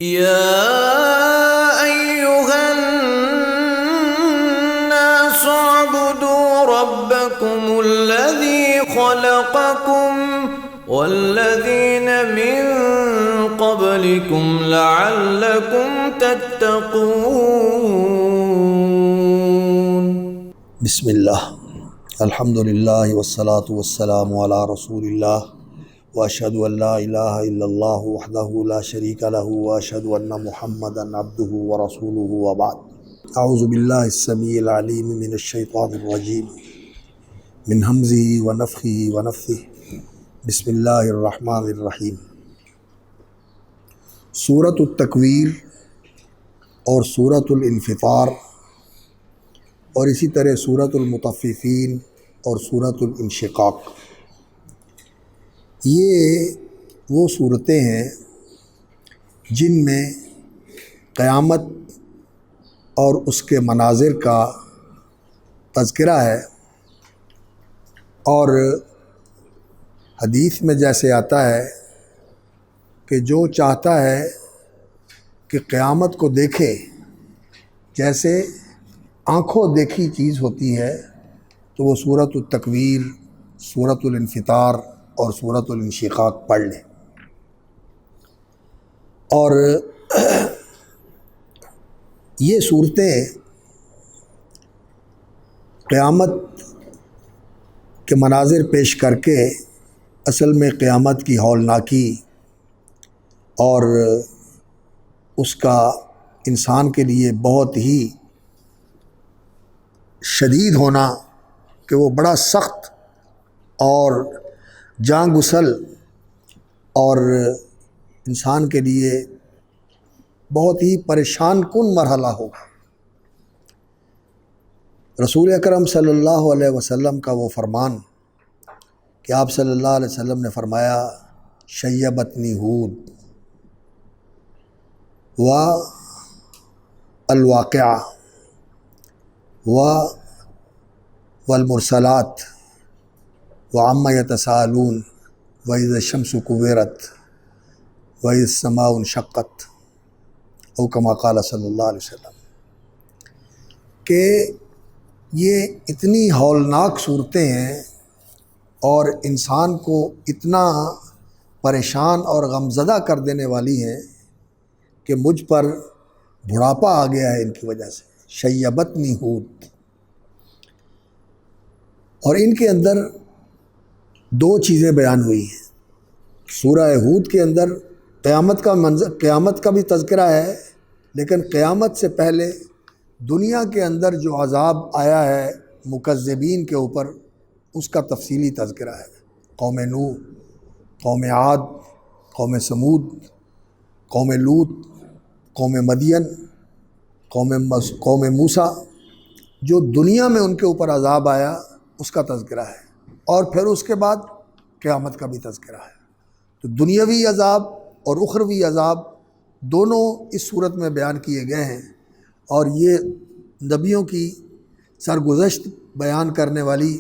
يا أيها الناس اعبدوا ربكم الذي خلقكم والذين من قبلكم لعلكم تتقون۔ بسم اللہ، الحمد للہ والصلاة والسلام علی رسول اللہ واشہد ان لا الہ الا اللہ وحدہ لا شریک لہ واشہد ان محمدا عبدہ ورسولہ وبعد۔ اعوذ باللہ السمیع العلیم من الشیطان الرجیم من ہمزہ ونفخہ ونفثہ، بسم اللہ الرحمن الرحیم۔ سورۃ التکویر اور سورۃ الانفطار اور اسی طرح سورۃ المطففین اور سورۃ الانشقاق، یہ وہ صورتیں ہیں جن میں قیامت اور اس کے مناظر کا تذکرہ ہے، اور حدیث میں جیسے آتا ہے کہ جو چاہتا ہے کہ قیامت کو دیکھے جیسے آنکھوں دیکھی چیز ہوتی ہے تو وہ سورۃ التکویر، سورۃ الانفطار اور سورۃ الانشقاق پڑھ لے۔ اور یہ صورتیں قیامت کے مناظر پیش کر کے اصل میں قیامت کی ہولناکی اور اس کا انسان کے لیے بہت ہی شدید ہونا کہ وہ بڑا سخت اور جاں گسل اور انسان کے لیے بہت ہی پریشان کن مرحلہ ہوگا۔ رسول اکرم صلی اللہ علیہ وسلم کا وہ فرمان کہ آپ صلی اللہ علیہ وسلم نے فرمایا، شیبتنی ہود و الواقعہ والمرسلات وعما یتساءلون وإذا الشمس کورت وإذا السماء انشقت، او کما قال صلی اللہ علیہ وسلم، کہ یہ اتنی ہولناک صورتیں ہیں اور انسان کو اتنا پریشان اور غمزدہ کر دینے والی ہیں کہ مجھ پر بڑھاپا آ گیا ہے ان کی وجہ سے۔ شیبتنی ہود، اور ان کے اندر دو چیزیں بیان ہوئی ہیں۔ سورہ ہود کے اندر قیامت کا منظر، قیامت کا بھی تذکرہ ہے، لیکن قیامت سے پہلے دنیا کے اندر جو عذاب آیا ہے مکذبین کے اوپر، اس کا تفصیلی تذکرہ ہے۔ قوم نوح، قوم عاد، قوم سمود، قوم لوط، قوم مدین، قوم موسیٰ، جو دنیا میں ان کے اوپر عذاب آیا اس کا تذکرہ ہے، اور پھر اس کے بعد قیامت کا بھی تذکرہ ہے۔ تو دنیاوی عذاب اور اخروی عذاب دونوں اس صورت میں بیان کیے گئے ہیں، اور یہ نبیوں کی سرگزشت بیان کرنے والی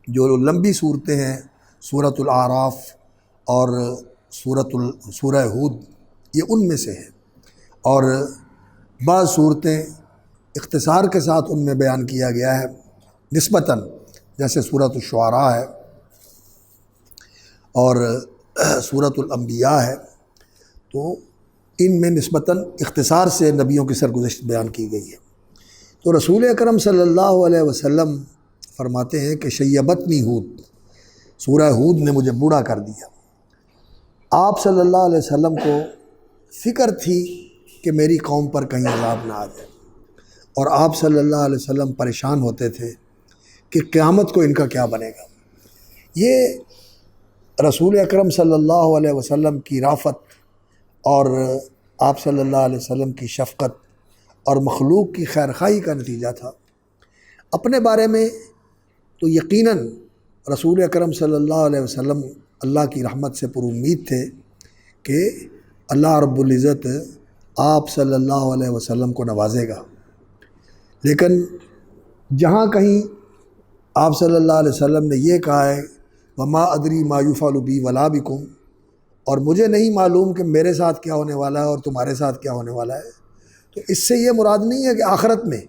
جو لمبی صورتیں ہیں، سورۃ الاعراف اور سورہ ہود، یہ ان میں سے ہیں، اور بعض صورتیں اختصار کے ساتھ ان میں بیان کیا گیا ہے نسبتاً، جیسے سورۃ الشعراء ہے اور سورۃ الانبیاء ہے، تو ان میں نسبتاً اختصار سے نبیوں کی سرگزشت بیان کی گئی ہے۔ تو رسول اکرم صلی اللہ علیہ وسلم فرماتے ہیں کہ شیبتنی ہود، سورہ ہود نے مجھے بوڑھا کر دیا۔ آپ صلی اللہ علیہ وسلم کو فکر تھی کہ میری قوم پر کہیں عذاب نہ آ جائے، اور آپ صلی اللہ علیہ وسلم پریشان ہوتے تھے کہ قیامت کو ان کا کیا بنے گا۔ یہ رسول اکرم صلی اللہ علیہ وسلم کی رافت اور آپ صلی اللہ علیہ وسلم کی شفقت اور مخلوق کی خیرخواہی کا نتیجہ تھا۔ اپنے بارے میں تو یقیناً رسول اکرم صلی اللہ علیہ وسلم اللہ کی رحمت سے پر امید تھے کہ اللہ رب العزت آپ صلی اللہ علیہ وسلم کو نوازے گا، لیکن جہاں کہیں آپ صلی اللہ علیہ وسلم نے یہ کہا ہے وما ادری ما یفعل بی ولا بکم، اور مجھے نہیں معلوم کہ میرے ساتھ کیا ہونے والا ہے اور تمہارے ساتھ کیا ہونے والا ہے۔ تو اس سے یہ مراد نہیں ہے کہ آخرت میں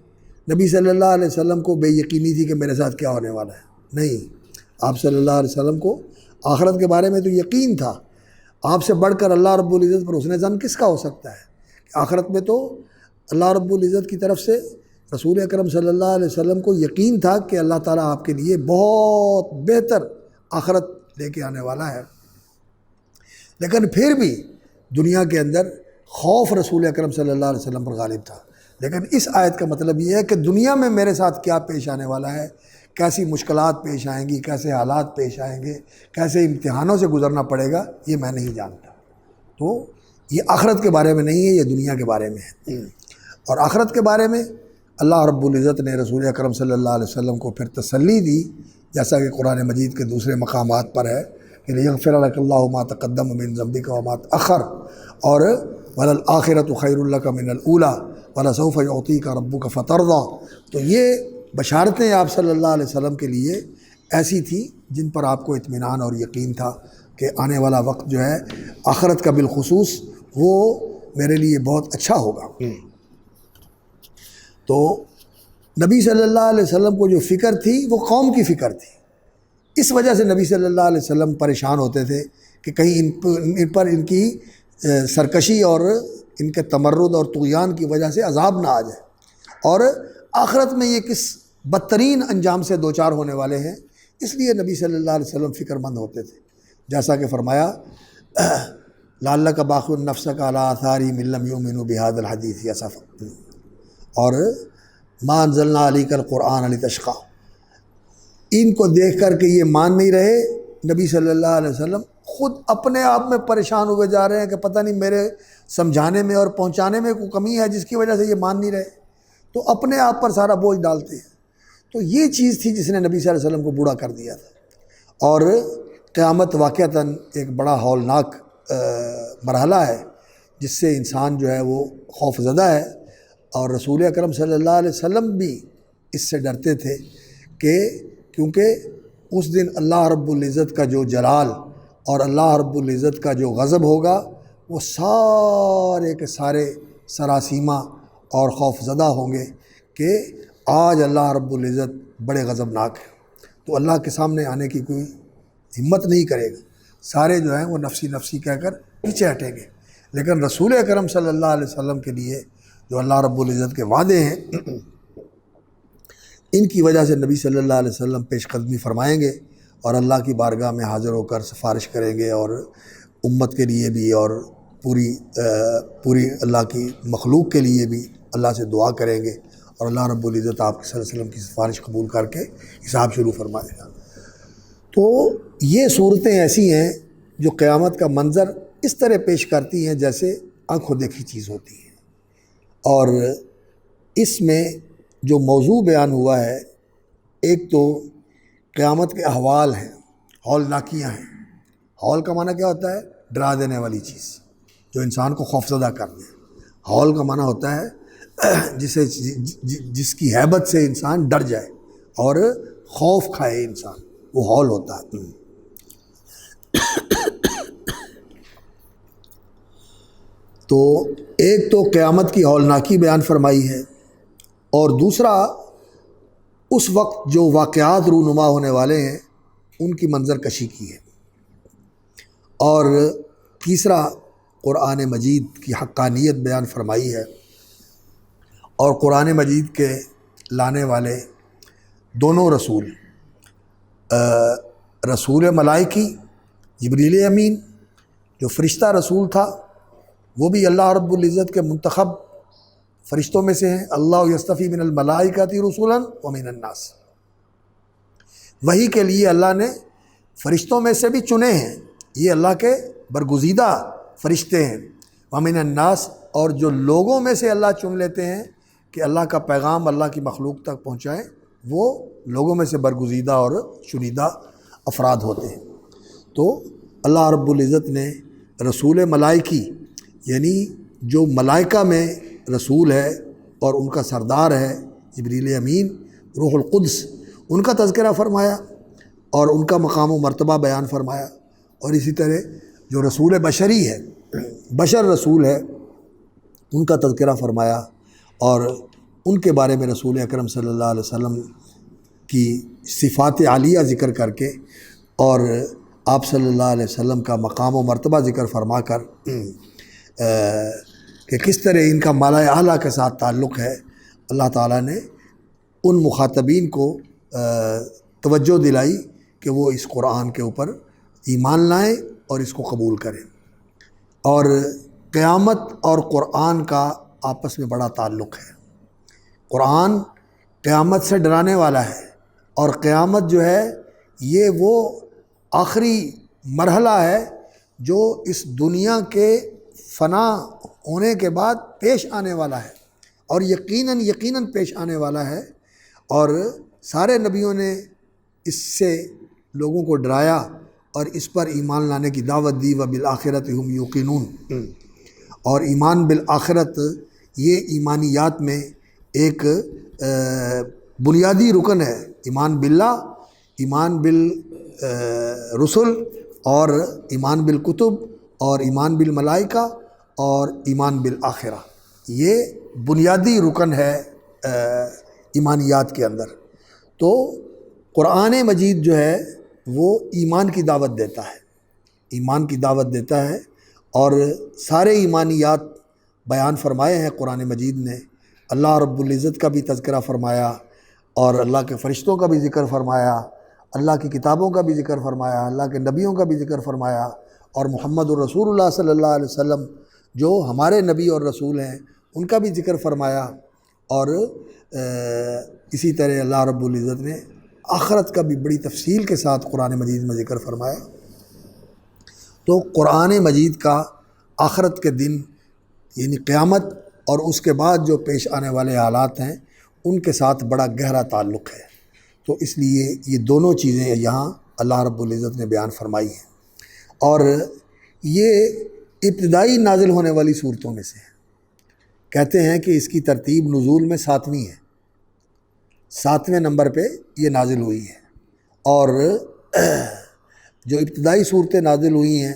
نبی صلی اللہ علیہ وسلم کو بے یقینی تھی کہ میرے ساتھ کیا ہونے والا ہے، نہیں، آپ صلی اللہ علیہ وسلم کو آخرت کے بارے میں تو یقین تھا۔ آپ سے بڑھ کر اللہ رب العزت پر حسن ظن کس کا ہو سکتا ہے؟ کہ آخرت میں تو اللہ رب العزت کی طرف سے رسول اکرم صلی اللہ علیہ وسلم کو یقین تھا کہ اللہ تعالیٰ آپ کے لیے بہت بہتر آخرت لے کے آنے والا ہے، لیکن پھر بھی دنیا کے اندر خوف رسول اکرم صلی اللہ علیہ وسلم پر غالب تھا۔ لیکن اس آیت کا مطلب یہ ہے کہ دنیا میں میرے ساتھ کیا پیش آنے والا ہے، کیسی مشکلات پیش آئیں گی، کیسے حالات پیش آئیں گے، کیسے امتحانوں سے گزرنا پڑے گا، یہ میں نہیں جانتا۔ تو یہ آخرت کے بارے میں نہیں ہے، یہ دنیا کے بارے میں ہے۔ اور آخرت کے بارے میں اللہ رب العزت نے رسول اکرم صلی اللہ علیہ وسلم کو پھر تسلی دی، جیسا کہ قرآن مجید کے دوسرے مقامات پر ہے کہ لیغفر لک اللہ ما تقدم من ذنبک وما تأخر، اور وللآخرۃ خیر لک من الاولی ولسوف یعطیک ربک فترضی۔ تو یہ بشارتیں آپ صلی اللہ علیہ وسلم کے لیے ایسی تھیں جن پر آپ کو اطمینان اور یقین تھا کہ آنے والا وقت جو ہے آخرت کا بالخصوص وہ میرے لیے بہت اچھا ہوگا۔ تو نبی صلی اللہ علیہ وسلم کو جو فکر تھی وہ قوم کی فکر تھی، اس وجہ سے نبی صلی اللہ علیہ وسلم پریشان ہوتے تھے کہ کہیں ان پر ان کی سرکشی اور ان کے تمرد اور طغیان کی وجہ سے عذاب نہ آ جائے، اور آخرت میں یہ کس بدترین انجام سے دوچار ہونے والے ہیں، اس لیے نبی صلی اللہ علیہ وسلم فکر مند ہوتے تھے، جیسا کہ فرمایا لعلک باخع نفسک علی آثارہم ان لم یؤمنوا بہذا الحدیث اسفا، اور ما انزلنا علیک القرآن لتشقی، ان کو دیکھ کر کہ یہ مان نہیں رہے، نبی صلی اللہ علیہ وسلم خود اپنے آپ میں پریشان ہوئے جا رہے ہیں کہ پتہ نہیں میرے سمجھانے میں اور پہنچانے میں کوئی کمی ہے جس کی وجہ سے یہ مان نہیں رہے، تو اپنے آپ پر سارا بوجھ ڈالتے ہیں۔ تو یہ چیز تھی جس نے نبی صلی اللہ علیہ وسلم کو بوڑھا کر دیا تھا، اور قیامت واقعتاً ایک بڑا ہولناک مرحلہ ہے جس سے انسان جو ہے وہ خوف زدہ ہے، اور رسول اکرم صلی اللہ علیہ وسلم بھی اس سے ڈرتے تھے کہ کیونکہ اس دن اللہ رب العزت کا جو جلال اور اللہ رب العزت کا جو غضب ہوگا وہ سارے کے سارے سراسیمہ اور خوف زدہ ہوں گے کہ آج اللہ رب العزت بڑے غضبناک ہے، تو اللہ کے سامنے آنے کی کوئی ہمت نہیں کرے گا، سارے جو ہیں وہ نفسی نفسی کہہ کر پیچھے ہٹیں گے۔ لیکن رسول اکرم صلی اللہ علیہ وسلم کے لیے جو اللہ رب العزت کے وعدے ہیں ان کی وجہ سے نبی صلی اللہ علیہ وسلم پیش قدمی فرمائیں گے اور اللہ کی بارگاہ میں حاضر ہو کر سفارش کریں گے، اور امت کے لیے بھی اور پوری اللہ کی مخلوق کے لیے بھی اللہ سے دعا کریں گے، اور اللہ رب العزت آپ صلی اللہ علیہ وسلم کی سفارش قبول کر کے حساب شروع فرمائے گا۔ تو یہ صورتیں ایسی ہیں جو قیامت کا منظر اس طرح پیش کرتی ہیں جیسے آنکھوں دیکھی چیز ہوتی ہے، اور اس میں جو موضوع بیان ہوا ہے ایک تو قیامت کے احوال ہیں، ہولناکیاں ہیں۔ ہول کا معنی کیا ہوتا ہے؟ ڈرا دینے والی چیز جو انسان کو خوفزدہ کر دے۔ ہول کا معنی ہوتا ہے جس کی ہیبت سے انسان ڈر جائے اور خوف کھائے انسان، وہ ہول ہوتا ہے۔ تو ایک تو قیامت کی ہولناکی بیان فرمائی ہے، اور دوسرا اس وقت جو واقعات رونما ہونے والے ہیں ان کی منظر کشی کی ہے، اور تیسرا قرآن مجید کی حقانیت بیان فرمائی ہے، اور قرآن مجید کے لانے والے دونوں رسول ملائکی جبریل امین جو فرشتہ رسول تھا وہ بھی اللہ رب العزت کے منتخب فرشتوں میں سے ہیں۔ اللہ یصطفی من الملائکۃ رسلا ومن الناس، وحی کے لیے اللہ نے فرشتوں میں سے بھی چنے ہیں، یہ اللہ کے برگزیدہ فرشتے ہیں۔ ومن الناس، اور جو لوگوں میں سے اللہ چن لیتے ہیں کہ اللہ کا پیغام اللہ کی مخلوق تک پہنچائیں، وہ لوگوں میں سے برگزیدہ اور چنیدہ افراد ہوتے ہیں۔ تو اللہ رب العزت نے رسول ملائکی یعنی جو ملائکہ میں رسول ہے اور ان کا سردار ہے جبریل امین روح القدس، ان کا تذکرہ فرمایا اور ان کا مقام و مرتبہ بیان فرمایا، اور اسی طرح جو رسول بشری ہے، بشر رسول ہے، ان کا تذکرہ فرمایا اور ان کے بارے میں رسول اکرم صلی اللہ علیہ وسلم کی صفات عالیہ ذکر کر کے اور آپ صلی اللہ علیہ وسلم کا مقام و مرتبہ ذکر فرما کر کہ کس طرح ان کا مالا اعلیٰ کے ساتھ تعلق ہے، اللہ تعالیٰ نے ان مخاطبین کو توجہ دلائی کہ وہ اس قرآن کے اوپر ایمان لائیں اور اس کو قبول کریں۔ اور قیامت اور قرآن کا آپس میں بڑا تعلق ہے۔ قرآن قیامت سے ڈرانے والا ہے، اور قیامت جو ہے یہ وہ آخری مرحلہ ہے جو اس دنیا کے فنا ہونے کے بعد پیش آنے والا ہے، اور یقیناً پیش آنے والا ہے۔ اور سارے نبیوں نے اس سے لوگوں کو ڈرایا اور اس پر ایمان لانے کی دعوت دی، وبالآخرۃ ہم یوقنون۔ اور ایمان بالآخرت یہ ایمانیات میں ایک بنیادی رکن ہے۔ ایمان باللہ، ایمان بالرسل، اور ایمان بالکتب، اور ایمان بالملائکہ، اور ایمان بالآخرہ، یہ بنیادی رکن ہے ایمانیات کے اندر۔ تو قرآن مجید جو ہے وہ ایمان کی دعوت دیتا ہے، ایمان کی دعوت دیتا ہے، اور سارے ایمانیات بیان فرمائے ہیں قرآن مجید نے۔ اللہ رب العزت کا بھی تذکرہ فرمایا، اور اللہ کے فرشتوں کا بھی ذکر فرمایا، اللہ کی کتابوں کا بھی ذکر فرمایا، اللہ کے نبیوں کا بھی ذکر فرمایا، اور محمد الرسول اللہ صلی اللہ علیہ وسلم جو ہمارے نبی اور رسول ہیں ان کا بھی ذکر فرمایا۔ اور اسی طرح اللہ رب العزت نے آخرت کا بھی بڑی تفصیل کے ساتھ قرآن مجید میں ذکر فرمایا۔ تو قرآن مجید کا آخرت کے دن یعنی قیامت اور اس کے بعد جو پیش آنے والے حالات ہیں ان کے ساتھ بڑا گہرا تعلق ہے۔ تو اس لیے یہ دونوں چیزیں یہاں اللہ رب العزت نے بیان فرمائی ہیں، اور یہ ابتدائی نازل ہونے والی صورتوں میں سے ہے۔ کہتے ہیں کہ اس کی ترتیب نزول میں 7ویں ہے، 7ویں نمبر پہ یہ نازل ہوئی ہے۔ اور جو ابتدائی صورتیں نازل ہوئی ہیں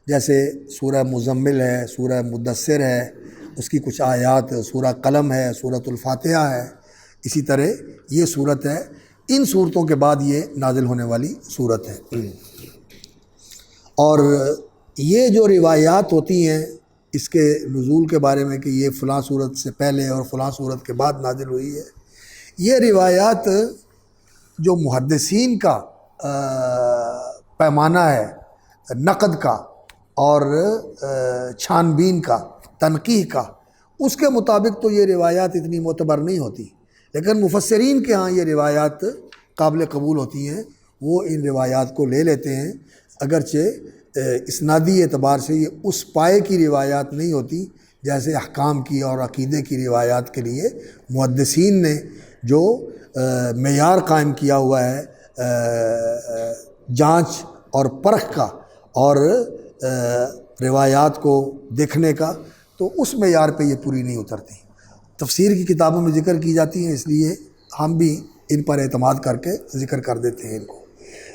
جیسے سورہ مزمل ہے، سورہ مدثر ہے، اس کی کچھ آیات، سورہ قلم ہے، سورۃ الفاتحہ ہے، اسی طرح یہ صورت ہے، ان صورتوں کے بعد یہ نازل ہونے والی صورت ہے۔ اور یہ جو روایات ہوتی ہیں اس کے نزول کے بارے میں کہ یہ فلاں صورت سے پہلے اور فلاں صورت کے بعد نازل ہوئی ہے، یہ روایات جو محدثین کا پیمانہ ہے نقد کا اور چھان بین کا، تنقیح کا، اس کے مطابق تو یہ روایات اتنی معتبر نہیں ہوتی، لیکن مفسرین کے ہاں یہ روایات قابل قبول ہوتی ہیں، وہ ان روایات کو لے لیتے ہیں، اگرچہ اسنادی اعتبار سے یہ اس پائے کی روایات نہیں ہوتی جیسے احکام کی اور عقیدے کی روایات کے لیے محدثین نے جو معیار قائم کیا ہوا ہے جانچ اور پرکھ کا اور روایات کو دیکھنے کا، تو اس معیار پہ یہ پوری نہیں اترتی۔ تفسیر کی کتابوں میں ذکر کی جاتی ہیں، اس لیے ہم بھی ان پر اعتماد کر کے ذکر کر دیتے ہیں ان کو،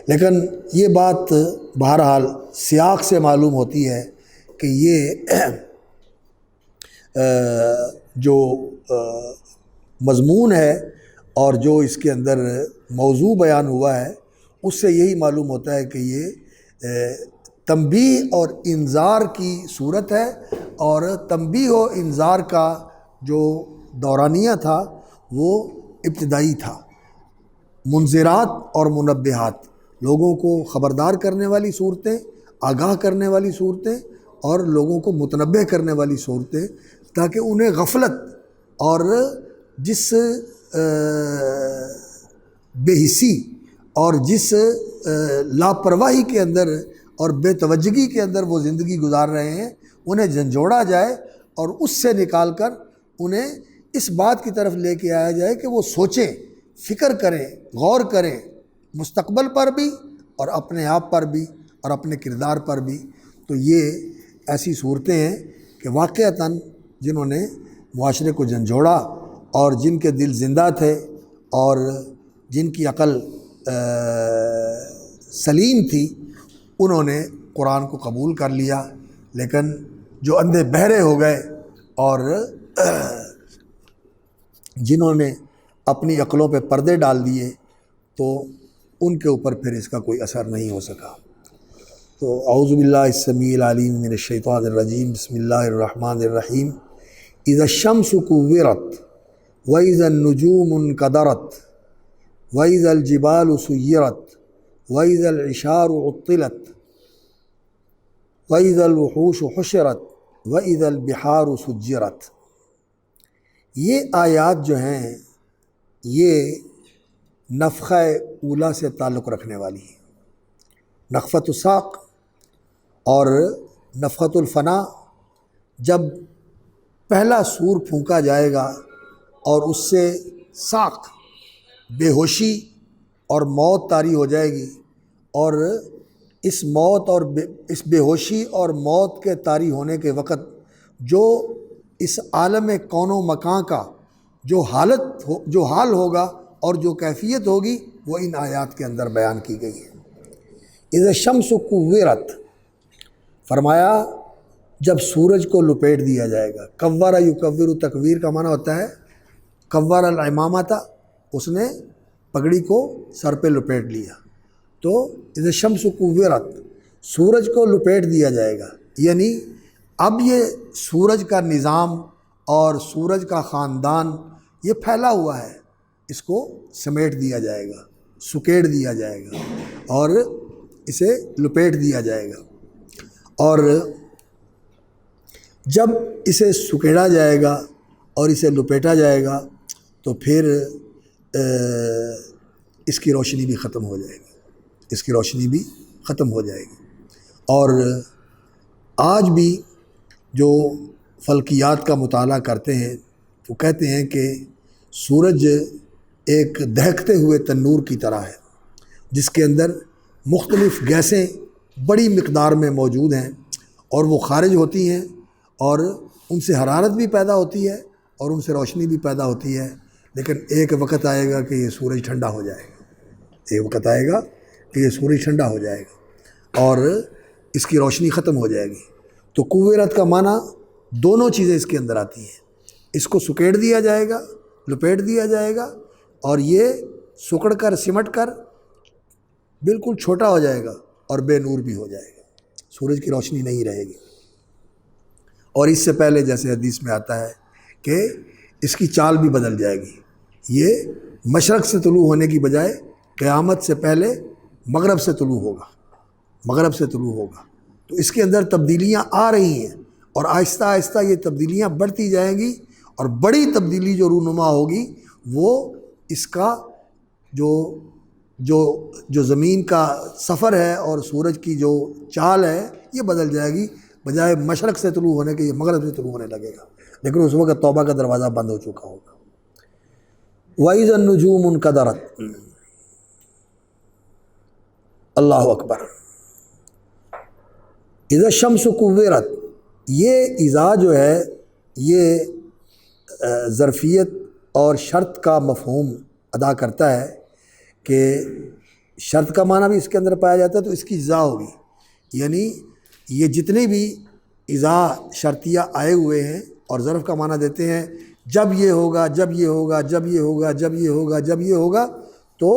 لیکن یہ بات بہرحال سیاق سے معلوم ہوتی ہے کہ یہ جو مضمون ہے اور جو اس کے اندر موضوع بیان ہوا ہے اس سے یہی معلوم ہوتا ہے کہ یہ تنبیہ اور انذار کی صورت ہے، اور تنبیہ و انذار کا جو دورانیہ تھا وہ ابتدائی تھا۔ منذرات اور منبہات، لوگوں کو خبردار کرنے والی صورتیں، آگاہ کرنے والی صورتیں، اور لوگوں کو متنبہ کرنے والی صورتیں، تاکہ انہیں غفلت اور جس بے حسی اور جس لاپرواہی کے اندر اور بے توجہی کے اندر وہ زندگی گزار رہے ہیں انہیں جھنجھوڑا جائے، اور اس سے نکال کر انہیں اس بات کی طرف لے کے آیا جائے کہ وہ سوچیں، فکر کریں، غور کریں، مستقبل پر بھی اور اپنے آپ پر بھی اور اپنے کردار پر بھی۔ تو یہ ایسی صورتیں ہیں کہ واقعتاً جنہوں نے معاشرے کو جھنجھوڑا اور جن کے دل زندہ تھے اور جن کی عقل سلیم تھی، انہوں نے قرآن کو قبول کر لیا، لیکن جو اندھے بہرے ہو گئے اور جنہوں نے اپنی عقلوں پہ پردے ڈال دیے تو ان کے اوپر پھر اس کا کوئی اثر نہیں ہو سکا۔ تو اعوذ باللہ السمیع العلیم من الشیطان الرجیم، بسم اللہ الرحمن الرحیم۔ اذا الشمس کورت واذا النجوم انکدرت واذا الجبال سیرت واذا العشار عطلت واذا الوحوش حشرت واذا البحار سجرت۔ یہ آیات جو ہیں یہ نفخہ اولیٰ سے تعلق رکھنے والی ہیں۔ نفخۃ الساق اور نفخۃ الفنا، جب پہلا سور پھونکا جائے گا اور اس سے ساق بے ہوشی اور موت طاری ہو جائے گی، اور اس موت اور اس بے ہوشی اور موت کے طاری ہونے کے وقت جو اس عالم کون و مکان کا جو حال ہوگا اور جو کیفیت ہوگی وہ ان آیات کے اندر بیان کی گئی ہے۔ اذا الشمس کورت، فرمایا جب سورج کو لپیٹ دیا جائے گا۔ کور یکور، تکویر کا معنی ہوتا ہے کور العمامۃ، اس نے پگڑی کو سر پہ لپیٹ لیا۔ تو اذا الشمس کورت، سورج کو لپیٹ دیا جائے گا، یعنی اب یہ سورج کا نظام اور سورج کا خاندان یہ پھیلا ہوا ہے، اس کو سمیٹ دیا جائے گا، سکیڑ دیا جائے گا اور اسے لپیٹ دیا جائے گا۔ اور جب اسے سکیڑا جائے گا اور اسے لپیٹا جائے گا تو پھر اس کی روشنی بھی ختم ہو جائے گی، اس کی روشنی بھی ختم ہو جائے گی۔ اور آج بھی جو فلکیات کا مطالعہ کرتے ہیں وہ کہتے ہیں کہ سورج ایک دہکتے ہوئے تنور کی طرح ہے، جس کے اندر مختلف گیسیں بڑی مقدار میں موجود ہیں اور وہ خارج ہوتی ہیں اور ان سے حرارت بھی پیدا ہوتی ہے اور ان سے روشنی بھی پیدا ہوتی ہے، لیکن ایک وقت آئے گا کہ یہ سورج ٹھنڈا ہو جائے گا، ایک وقت آئے گا کہ یہ سورج ٹھنڈا ہو جائے گا اور اس کی روشنی ختم ہو جائے گی۔ تو کورت کا معنی دونوں چیزیں اس کے اندر آتی ہیں، اس کو سکیڑ دیا جائے گا، لپیٹ دیا جائے گا اور یہ سکڑ کر سمٹ کر بالکل چھوٹا ہو جائے گا اور بے نور بھی ہو جائے گا، سورج کی روشنی نہیں رہے گی۔ اور اس سے پہلے جیسے حدیث میں آتا ہے کہ اس کی چال بھی بدل جائے گی، یہ مشرق سے طلوع ہونے کی بجائے قیامت سے پہلے مغرب سے طلوع ہوگا، مغرب سے طلوع ہوگا۔ تو اس کے اندر تبدیلیاں آ رہی ہیں اور آہستہ آہستہ یہ تبدیلیاں بڑھتی جائیں گی، اور بڑی تبدیلی جو رونما ہوگی وہ اس کا جو زمین کا سفر ہے اور سورج کی جو چال ہے یہ بدل جائے گی، بجائے مشرق سے طلوع ہونے کے یہ مغرب سے طلوع ہونے لگے گا، لیکن اس وقت توبہ کا دروازہ بند ہو چکا ہوگا۔ وَإِذَا النُّجُومُ انْكَدَرَتْ، اللہ اکبر۔ اذا الشمس کورت، یہ اذا جو ہے یہ ظرفیت اور شرط کا مفہوم ادا کرتا ہے کہ شرط کا معنی بھی اس کے اندر پایا جاتا ہے، تو اس کی اذا ہوگی، یعنی یہ جتنے بھی اذا شرطیہ آئے ہوئے ہیں اور ظرف کا معنی دیتے ہیں جب یہ ہوگا، جب یہ ہوگا، جب یہ ہوگا، جب یہ ہوگا، جب یہ ہوگا، تو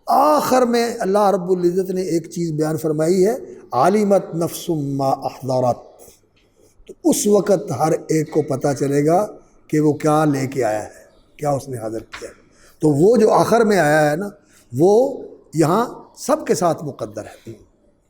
آخر میں اللہ رب العزت نے ایک چیز بیان فرمائی ہے، عالمت نفس ما احضرت، تو اس وقت ہر ایک کو پتہ چلے گا کہ وہ کیا لے کے آیا ہے، کیا اس نے حاضر کیا ہے۔ تو وہ جو آخر میں آیا ہے نا وہ یہاں سب کے ساتھ مقدر ہے۔